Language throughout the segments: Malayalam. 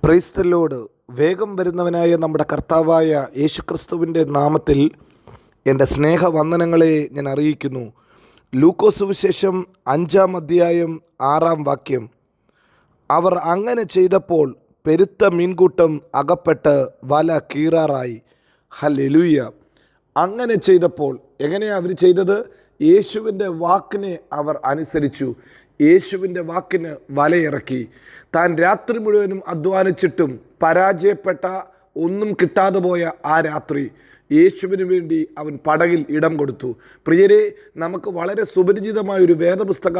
Praise the Lord. വേഗം വരുന്നവനായ നമ്മുടെ കർത്താവായ യേശുക്രിസ്തുവിൻ്റെ നാമത്തിൽ എൻ്റെ സ്നേഹവന്ദനങ്ങളെ ഞാൻ അറിയിക്കുന്നു. ലൂക്കോസ് സുവിശേഷം 5-ാം അധ്യായം 6-ാം വാക്യം. അവർ അങ്ങനെ ചെയ്തപ്പോൾ പെരുത്ത മീൻകൂട്ടം അകപ്പെട്ട് വല കീറാറായി. ഹല്ലേലൂയ. അങ്ങനെ ചെയ്തപ്പോൾ എങ്ങനെയാണ് അവർ ചെയ്തത്? യേശുവിൻ്റെ വാക്കിനെ അവർ അനുസരിച്ചു. യേശുവിൻ്റെ വാക്കിന് വലയിറക്കി. താൻ രാത്രി മുഴുവനും അധ്വാനിച്ചിട്ടും പരാജയപ്പെട്ട, ഒന്നും കിട്ടാതെ പോയ ആ രാത്രി യേശുവിന് വേണ്ടി അവൻ പടകിൽ ഇടം കൊടുത്തു. പ്രിയരെ, നമുക്ക് വളരെ സുപരിചിതമായൊരു വേദപുസ്തക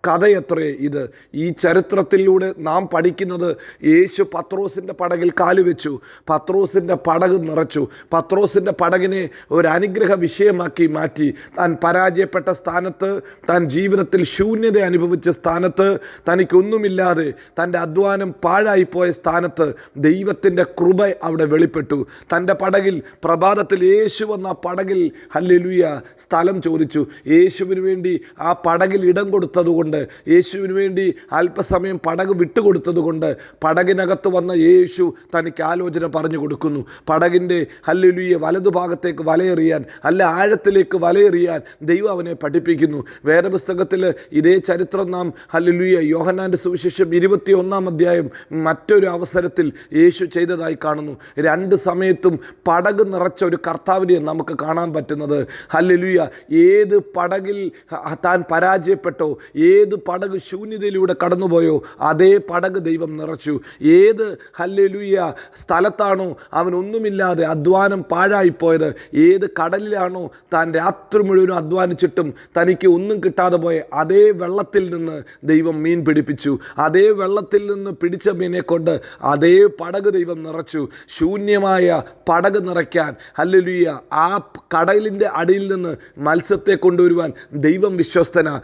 കഥയത്രേ ഇത്. ഈ ചരിത്രത്തിലൂടെ നാം പഠിക്കുന്നത് യേശു പത്രോസിൻ്റെ പടകിൽ കാലുവെച്ചു, പത്രോസിൻ്റെ പടക് നിറച്ചു, പത്രോസിൻ്റെ പടകിനെ ഒരു അനുഗ്രഹ വിഷയമാക്കി മാറ്റി. താൻ പരാജയപ്പെട്ട സ്ഥാനത്ത്, താൻ ജീവിതത്തിൽ ശൂന്യത അനുഭവിച്ച സ്ഥാനത്ത്, തനിക്കൊന്നുമില്ലാതെ തൻ്റെ അധ്വാനം പാഴായിപ്പോയ സ്ഥാനത്ത് ദൈവത്തിൻ്റെ കൃപ അവിടെ വെളിപ്പെട്ടു. തൻ്റെ പടകിൽ പ്രഭാതത്തിൽ യേശു വന്ന പടകിൽ ഹല്ലേലൂയ സ്ഥലം ചോദിച്ചു. യേശുവിന് വേണ്ടി ആ പടകിൽ ഇടം കൊടുത്തതുകൊണ്ട്, യേശുവിന് വേണ്ടി അല്പസമയം പടക് വിട്ടുകൊടുത്തതുകൊണ്ട് പടകിനകത്ത് വന്ന യേശു തനിക്ക് ആലോചന പറഞ്ഞു കൊടുക്കുന്നു. പടകിൻ്റെ ഹല്ലേലൂയ വലതുഭാഗത്തേക്ക് വലയെറിയാൻ, അല്ല ആഴത്തിലേക്ക് വലയെറിയാൻ ദൈവം അവനെ പഠിപ്പിക്കുന്നു. വേദപുസ്തകത്തിൽ ഇതേ ചരിത്രം നാം ഹല്ലേലൂയ യോഹന്നാൻ്റെ സുവിശേഷം 21-ാം അധ്യായം മറ്റൊരു അവസരത്തിൽ യേശു ചെയ്തതായി കാണുന്നു. രണ്ട് സമയത്തും പടക് നിറച്ച ഒരു കർത്താവിനെ നമുക്ക് കാണാൻ പറ്റുന്നത്. ഹല്ലേലൂയ. ഏത് പടകിൽ താൻ പരാജയപ്പെട്ടോ, ഏത് പടക് ശൂന്യതയിലൂടെ കടന്നുപോയോ, അതേ പടക് ദൈവം നിറച്ചു. ഏത് ഹല്ലേലൂയ സ്ഥലത്താണോ അവൻ ഒന്നുമില്ലാതെ അധ്വാനം പാഴായിപ്പോയത്, ഏത് കടലിലാണോ താൻ രാത്രി മുഴുവനും അധ്വാനിച്ചിട്ടും തനിക്ക് ഒന്നും കിട്ടാതെ പോയ അതേ വെള്ളത്തിൽ നിന്ന് ദൈവം മീൻ പിടിപ്പിച്ചു. അതേ വെള്ളത്തിൽ നിന്ന് പിടിച്ച മീനെ കൊണ്ട് അതേ പടക് ദൈവം നിറച്ചു. ശൂന്യമായ പടക് നിറയ്ക്കാൻ ഹല്ലേലൂയ ആ കടലിൻ്റെ അടിയിൽ നിന്ന് മത്സ്യത്തെ കൊണ്ടുവരുവാൻ ദൈവം വിശ്വസ്തനാ.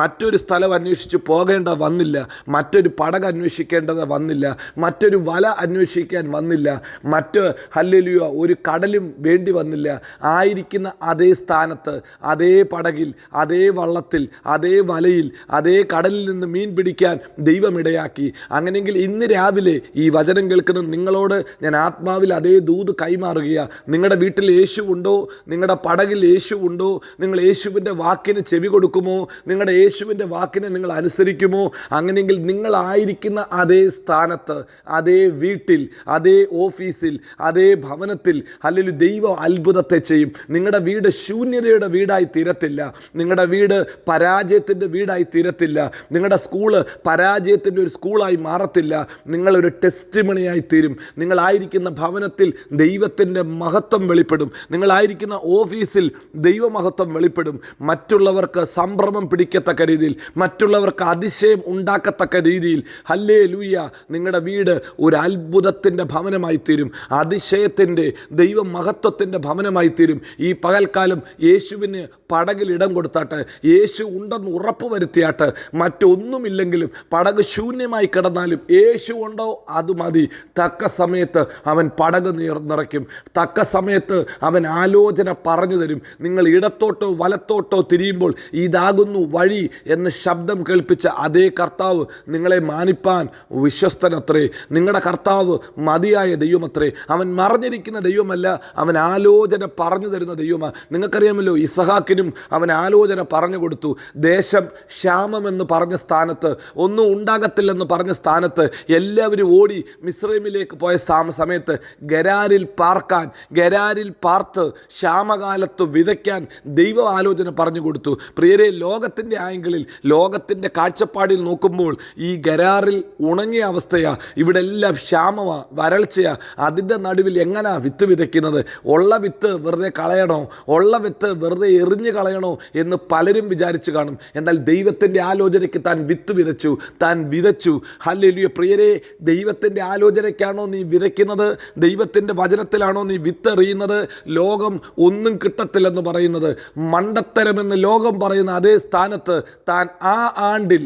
മറ്റൊരു സ്ഥലം അന്വേഷിച്ച് പോകേണ്ട വന്നില്ല, മറ്റൊരു പടക് അന്വേഷിക്കേണ്ടത് വന്നില്ല, മറ്റൊരു വല അന്വേഷിക്കാൻ വന്നില്ല, മറ്റ് ഹല്ലേലൂയ ഒരു കടലും വേണ്ടി വന്നില്ല. ആയിരിക്കുന്ന അതേ സ്ഥാനത്ത്, അതേ പടകിൽ, അതേ വള്ളത്തിൽ, അതേ വലയിൽ, അതേ കടലിൽ നിന്ന് മീൻ പിടിക്കാൻ ദൈവം ഇടയാക്കി. അങ്ങനെയെങ്കിൽ ഇന്ന് രാവിലെ ഈ വചനം കേൾക്കുന്ന നിങ്ങളോട് ഞാൻ ആത്മാവിൽ അതേ ദൂത് കൈമാറുകയാണ്. നിങ്ങളുടെ വീട്ടിൽ യേശു ഉണ്ടോ? നിങ്ങളുടെ പടകിൽ യേശു ഉണ്ടോ? നിങ്ങൾ യേശുവിൻ്റെ വാക്കിന് ചെവി കൊടുക്കുമോ? നിങ്ങളുടെ യേശുവിൻ്റെ വാക്കിനെ നിങ്ങൾ അനുസരിക്കുമോ? അങ്ങനെയെങ്കിൽ നിങ്ങളായിരിക്കുന്ന അതേ സ്ഥാനത്ത്, അതേ വീട്ടിൽ, അതേ ഓഫീസിൽ, അതേ ഭവനത്തിൽ അല്ലെങ്കിൽ ദൈവം അത്ഭുതത്തെ ചെയ്യും. നിങ്ങളുടെ വീട് ശൂന്യതയുടെ വീടായി തീരത്തില്ല. നിങ്ങളുടെ വീട് പരാജയത്തിൻ്റെ വീടായി തീരത്തില്ല. നിങ്ങളുടെ സ്കൂള് പരാജയത്തിൻ്റെ ഒരു സ്കൂളായി മാറത്തില്ല. നിങ്ങളൊരു ടെസ്റ്റിമണിയായി തീരും. നിങ്ങളായിരിക്കുന്ന ഭവനത്തിൽ ദൈവത്തിൻ്റെ മഹത്വം വെളിപ്പെടും. നിങ്ങളായിരിക്കുന്ന ഓഫീസിൽ ദൈവമഹത്വം വെളിപ്പെടും. മറ്റുള്ളവർക്ക് സംഭ്രമം പിടിക്കത്തക്ക രീതിയിൽ, മറ്റുള്ളവർക്ക് അതിശയം ഉണ്ടാക്കത്തക്ക രീതിയിൽ ഹല്ലേലൂയ നിങ്ങളുടെ വീട് ഒരു അത്ഭുതത്തിൻ്റെ ഭവനമായി തീരും. അതിശയത്തിൻ്റെ ദൈവമഹത്വത്തിൻ്റെ ഭവനമായി തീരും. ഈ പകൽക്കാലം യേശുവിന് പടകിൽ ഇടം കൊടുത്താട്ട്, യേശു ഉണ്ടെന്ന് ഉറപ്പ് വരുത്തിയാട്ട്. മറ്റൊന്നുമില്ലെങ്കിലും പടക് ശൂന്യമായി കിടന്നാലും യേശു ഉണ്ടോ അത് മതി. തക്ക സമയത്ത് അവൻ പടക് നിറയ്ക്കും. തക്ക സമയത്ത് അവൻ ആലോചന പറഞ്ഞു തരും. നിങ്ങൾ ഇടത്തോട്ടോ വലത്തോട്ടോ തിരിയുമ്പോൾ ഇതാകുന്നു വഴി എന്ന് ശബ്ദം കേൾപ്പിച്ച അതേ കർത്താവ് നിങ്ങളെ മാനിപ്പാൻ വിശ്വസ്തനത്രേ. നിങ്ങളുടെ കർത്താവ് മതിയായ ദൈവമത്രേ. അവൻ മറഞ്ഞിരിക്കുന്ന ദൈവമല്ല, അവൻ ആലോചന പറഞ്ഞു തരുന്ന ദൈവമാണ്. നിങ്ങൾക്കറിയാമല്ലോ, ഇസഹാക്കിനും അവൻ ആലോചന പറഞ്ഞു കൊടുത്തു. ദേശം ക്ഷാമമെന്ന് പറഞ്ഞ സ്ഥാനത്ത്, ഒന്നും ഉണ്ടാകത്തില്ലെന്ന് പറഞ്ഞ സ്ഥാനത്ത് എല്ലാവരും ഓടി മിസ്രൈമിലേക്ക് പോയ സമയത്ത് ഗരാരിൽ പാർക്കാൻ, ഗരാരിൽ പാർത്ത് ക്ഷാമകാലത്ത് വിതയ്ക്കാൻ ദൈവം ആലോചന പറഞ്ഞു കൊടുത്തു. പ്രിയരെ, ലോകത്തിൻ്റെ ആംഗിളിൽ, ലോകത്തിൻ്റെ കാഴ്ചപ്പാടിൽ നോക്കുമ്പോൾ ഈ ഗരാറിൽ ഉണങ്ങിയ അവസ്ഥയാണ്. ഇവിടെ എല്ലാം ക്ഷാമമാണ്, വരൾച്ചയാണ്. അതിൻ്റെ നടുവിൽ എങ്ങനെയാ വിത്ത് വിതയ്ക്കുന്നത്? ഉള്ള വിത്ത് വെറുതെ കളയണോ? ഉള്ള വിത്ത് വെറുതെ എറിഞ്ഞു കളയണോ എന്ന് പലരും വിചാരിച്ചു കാണും. എന്നാൽ ദൈവത്തിൻ്റെ ആലോചനയ്ക്ക് താൻ വിത്ത് വിതച്ചു, താൻ വിതച്ചു. ഹല്ലേലൂയ. പ്രിയരെ, ദൈവത്തിൻ്റെ ആലോചനയ്ക്കാണോ നീ വിതയ്ക്കുന്നത്? ദൈവത്തിൻ്റെ വചനത്തിലാണോ നീ വിത്ത് എറിയുന്നത്? ലോകം ഒന്നും കിട്ടത്തില്ലെന്ന് പറയുന്നത്, മണ്ടത്തരമെന്ന് ലോകം പറയുന്ന അതേ സ്ഥാനത്ത് താൻ ആ ആണ്ടിൽ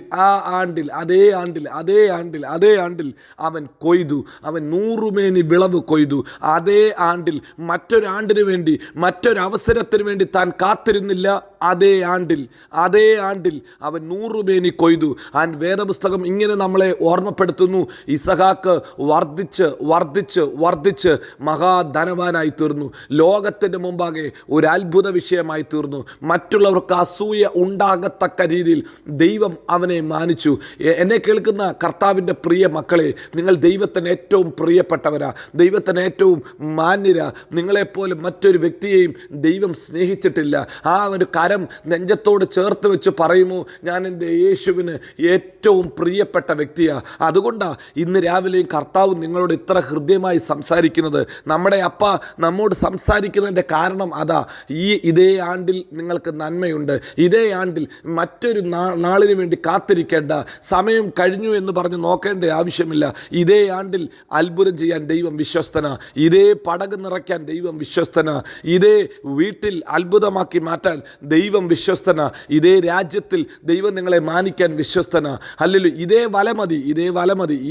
അവൻ കൊയ്തു. അവൻ 100 മേനി വിളവ് കൊയ്തു. അതേ ആണ്ടിൽ മറ്റൊരാണ്ടിന് വേണ്ടി, മറ്റൊരവസരത്തിന് വേണ്ടി താൻ കാത്തിരുന്നില്ല. അതേ ആണ്ടിൽ അവൻ 100 മേനി കൊയ്തു. വേദപുസ്തകം ഇങ്ങനെ നമ്മളെ ഓർമ്മപ്പെടുത്തുന്നു. ഇസഹാക്ക് വർദ്ധിച്ച് മഹാധനവാനായി തീർന്നു. ലോകത്തിൻ്റെ മുമ്പാകെ ഒരു അത്ഭുത വിഷയമായി തീർന്നു. മറ്റുള്ളവർക്ക് അസൂയ ഉണ്ടാകത്തക്ക രീതിയിൽ ദൈവം അവനെ മാനിച്ചു. എന്നെ കേൾക്കുന്ന കർത്താവിൻ്റെ പ്രിയ മക്കളെ, നിങ്ങൾ ദൈവത്തിന് ഏറ്റവും പ്രിയപ്പെട്ടവരാ, ദൈവത്തിന് ഏറ്റവും മാന്യരാ. നിങ്ങളെപ്പോലെ മറ്റൊരു വ്യക്തിയെയും ദൈവം സ്നേഹിച്ചിട്ടില്ല. ആ ഒരു കരം നെഞ്ചത്തോട് ചേർത്ത് വെച്ച് പറയുമോ, ഞാൻ എൻ്റെ യേശുവിന് ഏറ്റവും പ്രിയപ്പെട്ട വ്യക്തിയാണ്. അതുകൊണ്ടാണ് ഇന്ന് രാവിലെയും കർത്താവ് നിങ്ങളോട് ഇത്ര ഹൃദ്യമായി സംസാരിക്കുന്നത്. നമ്മുടെ അപ്പ നമ്മോട് സംസാരിക്കുന്നതിൻ്റെ കാരണം അതാ. ഇതേ ആണ്ടിൽ നിങ്ങൾക്ക് നന്മയുണ്ട്. ഇതേ ആണ്ടിൽ മറ്റൊരു നാളിന് വേണ്ടി കാത്തിരിക്കേണ്ട, സമയം കഴിഞ്ഞു എന്ന് പറഞ്ഞ് നോക്കേണ്ട ആവശ്യമില്ല. ഇതേ ആണ്ടിൽ അത്ഭുതം ചെയ്യാൻ ദൈവം വിശ്വസ്തനാ. ഇതേ പടക് നിറയ്ക്കാൻ ദൈവം വിശ്വസ്തനാ. ഇതേ വീട്ടിൽ അത്ഭുതമാക്കി മാറ്റാൻ ദൈവം വിശ്വസ്തനാ. ഇതേ രാജ്യത്തിൽ ദൈവം നിങ്ങളെ മാനിക്കാൻ വിശ്വസ്തനാ. ഹല്ലേലൂയ. ഇതേ വല മതി,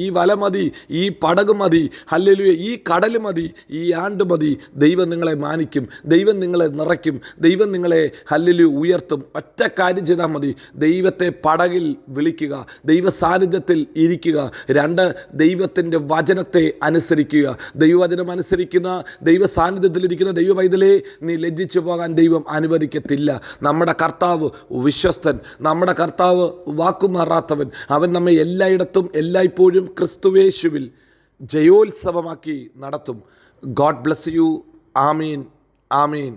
ഈ വല മതി, ഈ പടക് മതി, ഹല്ലേലൂയ, ഈ കടൽ മതി, ഈ ആണ്ട് മതി. ദൈവം നിങ്ങളെ മാനിക്കും, ദൈവം നിങ്ങളെ നിറയ്ക്കും, ദൈവം നിങ്ങളെ ഹല്ലേലൂയ ഉയർത്തും. ഒറ്റ കാര്യം ചെയ്താൽ മതി. ദൈവത്തെ പടകിൽ വിളിക്കുക, ദൈവ സാന്നിധ്യത്തിൽ ഇരിക്കുക. 2, ദൈവത്തിൻ്റെ വചനത്തെ അനുസരിക്കുക. ദൈവവചനം അനുസരിക്കുന്ന, ദൈവ സാന്നിധ്യത്തിലിരിക്കുന്ന ദൈവ പൈതലേ, നീ ലജ്ജിച്ചു പോകാൻ ദൈവം അനുവദിക്കത്തില്ല. നമ്മുടെ കർത്താവ് വിശ്വസ്തൻ, നമ്മുടെ കർത്താവ് വാക്കുമാറാത്തവൻ. അവൻ നമ്മെ എല്ലായിടത്തും എല്ലായ്പ്പോഴും ക്രിസ്തുവേശുവിൽ ജയോത്സവമാക്കി നടത്തും. God bless you. Amin, Amin.